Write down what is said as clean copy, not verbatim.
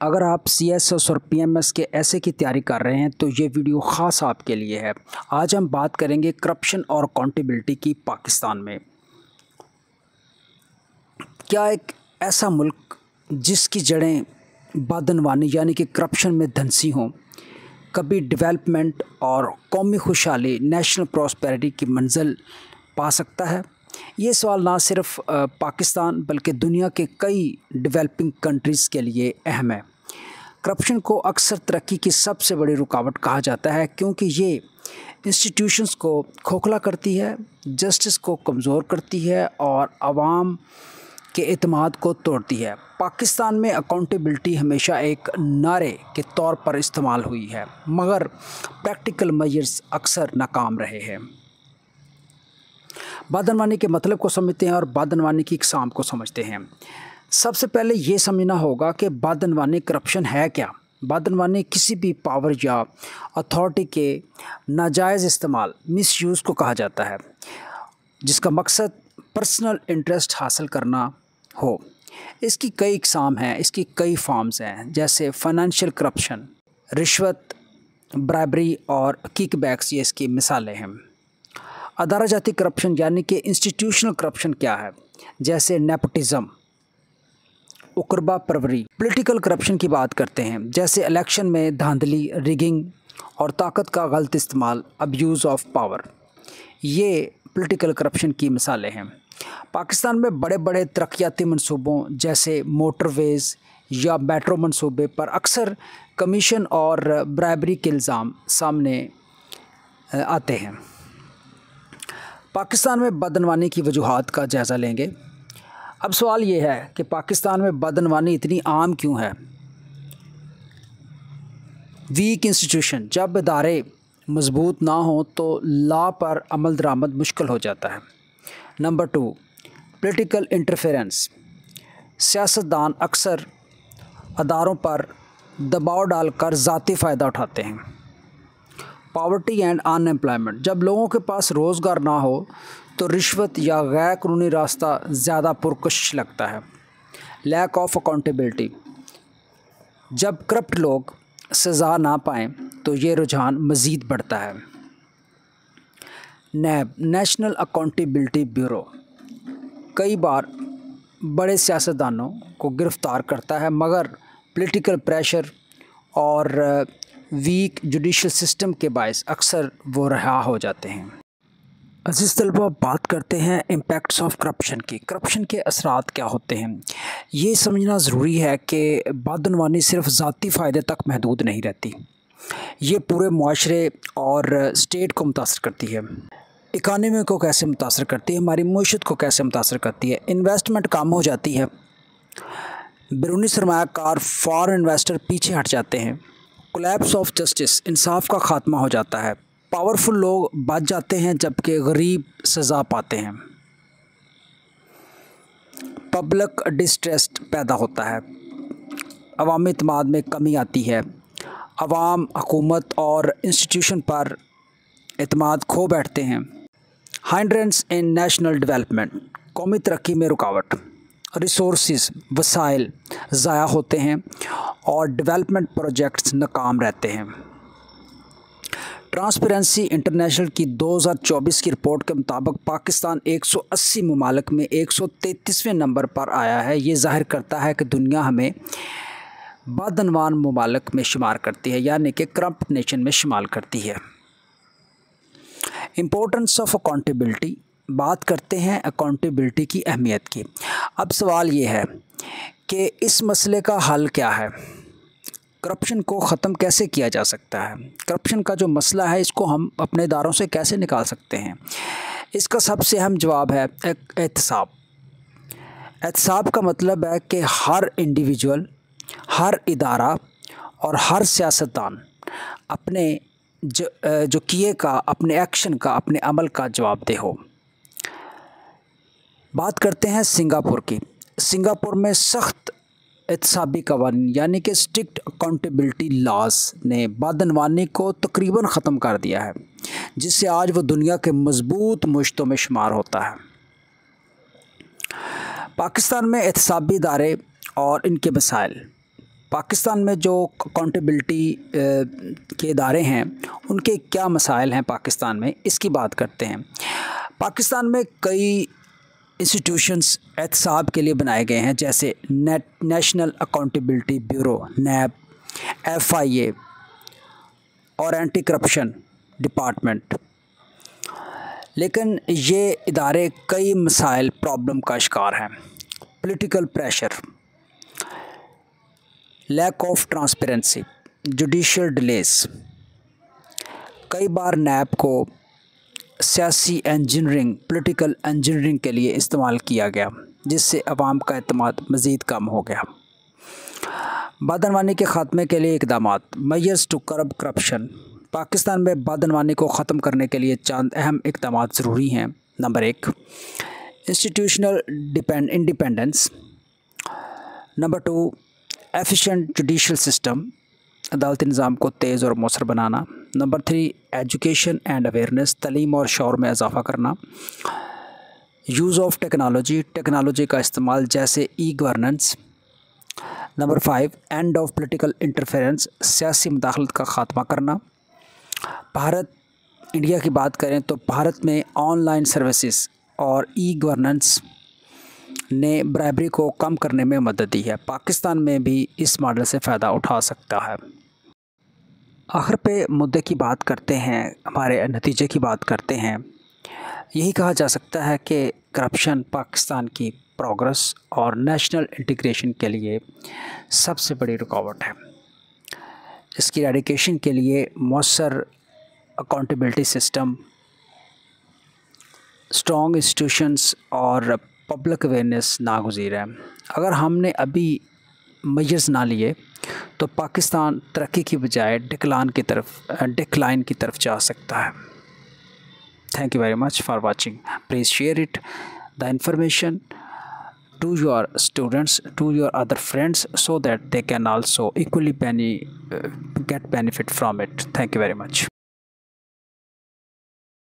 अगर आप CSS और PMS के ऐसे की तैयारी कर रहे हैं तो ये वीडियो ख़ास आपके लिए है। आज हम बात करेंगे करप्शन और अकाउंटेबिलिटी की पाकिस्तान में। क्या एक ऐसा मुल्क जिसकी जड़ें बदनवानी यानी कि करप्शन में धंसी हों कभी डेवलपमेंट और कौमी खुशहाली नेशनल प्रॉस्पेरिटी की मंजिल पा सकता है? ये सवाल ना सिर्फ पाकिस्तान बल्कि दुनिया के कई डेवलपिंग कंट्रीज़ के लिए अहम है। करप्शन को अक्सर तरक्की की सबसे बड़ी रुकावट कहा जाता है क्योंकि ये इंस्टीट्यूशंस को खोखला करती है, जस्टिस को कमज़ोर करती है और आवाम के एतमाद को तोड़ती है। पाकिस्तान में अकाउंटेबिलिटी हमेशा एक नारे के तौर पर इस्तेमाल हुई है मगर प्रैक्टिकल मेजर्स अक्सर नाकाम रहे हैं। बदनवानी के मतलब को समझते हैं और बदनवानी की इकसाम को समझते हैं। सबसे पहले ये समझना होगा कि बदनवानी करप्शन है क्या। बदनवानी किसी भी पावर या अथॉरिटी के नाजायज़ इस्तेमाल मिसयूज़ को कहा जाता है जिसका मकसद पर्सनल इंटरेस्ट हासिल करना हो। इसकी कई इकसाम हैं, इसकी कई फॉर्म्स हैं, जैसे फाइनेंशियल करप्शन, रिश्वत, ब्राइबरी और किकबैक्स, ये इसकी मिसालें हैं। अदारा जाती करप्शन यानी कि इंस्टीट्यूशनल करप्शन क्या है, जैसे नेपोटिज़म, उकरबा परवरी। पॉलिटिकल करप्शन की बात करते हैं, जैसे इलेक्शन में धांधली, रिगिंग और ताकत का गलत इस्तेमाल, अब्यूज़ ऑफ पावर। ये पॉलिटिकल करप्शन की मिसालें हैं। पाकिस्तान में बड़े बड़े तरक्याती मंसूबों जैसे मोटरवेज़ या मेट्रो मंसूबे पर अक्सर कमीशन और ब्राइबरी के इल्ज़ाम सामने आते हैं। पाकिस्तान में बदनवानी की वजूहात का जायज़ा लेंगे। अब सवाल ये है कि पाकिस्तान में बदनवानी इतनी आम क्यों है। वीक इंस्टीट्यूशन, जब इदारे मजबूत ना हों तो लॉ पर अमल दरामद मुश्किल हो जाता है। Number 2, political interference. सियासतदान अक्सर अदारों पर दबाव डालकर ज़ाती फ़ायदा उठाते हैं। पॉवर्टी एंड अनएम्प्लॉयमेंट, जब लोगों के पास रोज़गार ना हो तो रिश्वत या गैर कानूनी रास्ता ज़्यादा पुरकश लगता है। लैक ऑफ अकाउंटेबिलिटी, जब करप्ट लोग सज़ा ना पाएँ तो ये रुझान मज़ीद बढ़ता है। नैब, नेशनल अकाउंटेबिलिटी ब्यूरो, कई बार बड़े सियासतदानों को गिरफ़्तार करता है मगर पॉलिटिकल प्रेशर और वीक जुडिशल सिस्टम के बायस अक्सर वो रिहा हो जाते हैं। अज़ीज़ तलबा, बात करते हैं इम्पैक्ट्स ऑफ करप्शन की। करप्शन के असरात क्या होते हैं, ये समझना ज़रूरी है कि बदनवानी सिर्फ ज़ाती फ़ायदे तक महदूद नहीं रहती, ये पूरे मुआशरे और स्टेट को मुतासर करती है। इकानमी को कैसे मुतासर करती है, हमारी मईशत को कैसे मुतासर करती है। इन्वेस्टमेंट कम हो जाती है, बैरूनी सरमायाकार फॉरेन इन्वेस्टर पीछे हट जाते हैं। कोलैप्स ऑफ जस्टिस, इंसाफ का ख़ात्मा हो जाता है। पावरफुल लोग बच जाते हैं जबकि गरीब सज़ा पाते हैं। पब्लिक डिस्ट्रस्ट पैदा होता है, अवामी इत्मीनान में कमी आती है। अवाम हुकूमत और इंस्टीट्यूशन पर एतमाद खो बैठते हैं। हाइंड्रेंस इन नेशनल डेवलपमेंट, कौमी तरक्की में रुकावट। रिसोर्सेज, वसाइल ज़ाया होते हैं और डेवलपमेंट प्रोजेक्ट्स नाकाम रहते हैं। ट्रांसपेरेंसी इंटरनेशनल की 2024 की रिपोर्ट के मुताबिक पाकिस्तान 180 ममालिक में 133वें नंबर पर आया है। ये ज़ाहिर करता है कि दुनिया हमें बदनवान ममालिक में शुमार करती है, यानी कि करप्ट नेशन में शुमार करती है। इम्पोर्टेंस ऑफ अकाउंटेबिलिटी, बात करते हैं अकाउंटेबिलिटी की अहमियत की। अब सवाल ये है कि इस मसले का हल क्या है, करप्शन को ख़त्म कैसे किया जा सकता है। करप्शन का जो मसला है इसको हम अपने इदारों से कैसे निकाल सकते हैं। इसका सबसे अहम जवाब है एहतसाब। एहतसाब का मतलब है कि हर इंडिविजुअल, हर इदारा और हर सियासतदान अपने जो किए का, अपने एक्शन का, अपने अमल का जवाबदेह हो। बात करते हैं सिंगापुर की। सिंगापुर में सख्त एहतसाबी कवानीन यानी कि स्ट्रिक्ट अकाउंटेबिलिटी लॉज ने बदनवानी को तकरीबन ख़त्म कर दिया है, जिससे आज वो दुनिया के मजबूत मुश्तों में शुमार होता है। पाकिस्तान में एहतसाबी इदारे और इनके मसाइल। पाकिस्तान में जो अकाउंटेबिलिटी के इदारे हैं उनके क्या मसाइल हैं पाकिस्तान में, इसकी बात करते हैं। पाकिस्तान में कई इंस्टीट्यूशंस एहतसाब के लिए बनाए गए हैं, जैसे national accountability bureau NAB, FIA और एंटी करप्शन डिपार्टमेंट। लेकिन ये इदारे कई मसाइल प्रॉब्लम का शिकार हैं। Political pressure, lack of transparency, judicial delays. कई बार नैब को सियासी इंजीनियरिंग, पॉलिटिकल इंजीनियरिंग के लिए इस्तेमाल किया गया, जिससे अवाम का एतमाद मज़ीद कम हो गया। बदअनवानी के ख़ात्मे के लिए इक़दामात, measures to curb corruption. Pakistan में बदअनवानी को ख़त्म करने के लिए चंद अहम इक़दामात ज़रूरी हैं। Number 1, institutional independence. Number 2, efficient judicial system, अदालती निज़ाम को तेज़ और मौसर बनाना। नंबर 3, एजुकेशन एंड अवेयरनेस, तालीम और शौर में इजाफ़ा करना। यूज़ ऑफ टेक्नोलॉजी, टेक्नोलॉजी का इस्तेमाल जैसे governance. Number 5, end of political interference, सियासी मुदाखलत का ख़ात्मा करना। भारत, इंडिया की बात करें तो भारत में ऑनलाइन सर्विसेज और गवर्नेंस ने ब्राइबरी को कम करने में मदद दी है। पाकिस्तान में भी इस मॉडल से फ़ायदा उठा सकता है। आखिर पे मुद्दे की बात करते हैं, हमारे नतीजे की बात करते हैं। यही कहा जा सकता है कि करप्शन पाकिस्तान की प्रोग्रेस और नेशनल इंटीग्रेशन के लिए सबसे बड़ी रुकावट है। इसकी एरेडिकेशन के लिए मौसर अकाउंटेबिलिटी सिस्टम, स्ट्रॉन्ग इंस्टीट्यूशंस और पब्लिक अवेयरनेस नागुज़ीर है। अगर हमने अभी मेजर्स ना लिए तो पाकिस्तान तरक्की की बजाय डिक्लाइन की तरफ जा सकता है। Thank you very much for watching. Please share it the information to your students, to your other friends, so that they can also equally get benefit from it. Thank you very much.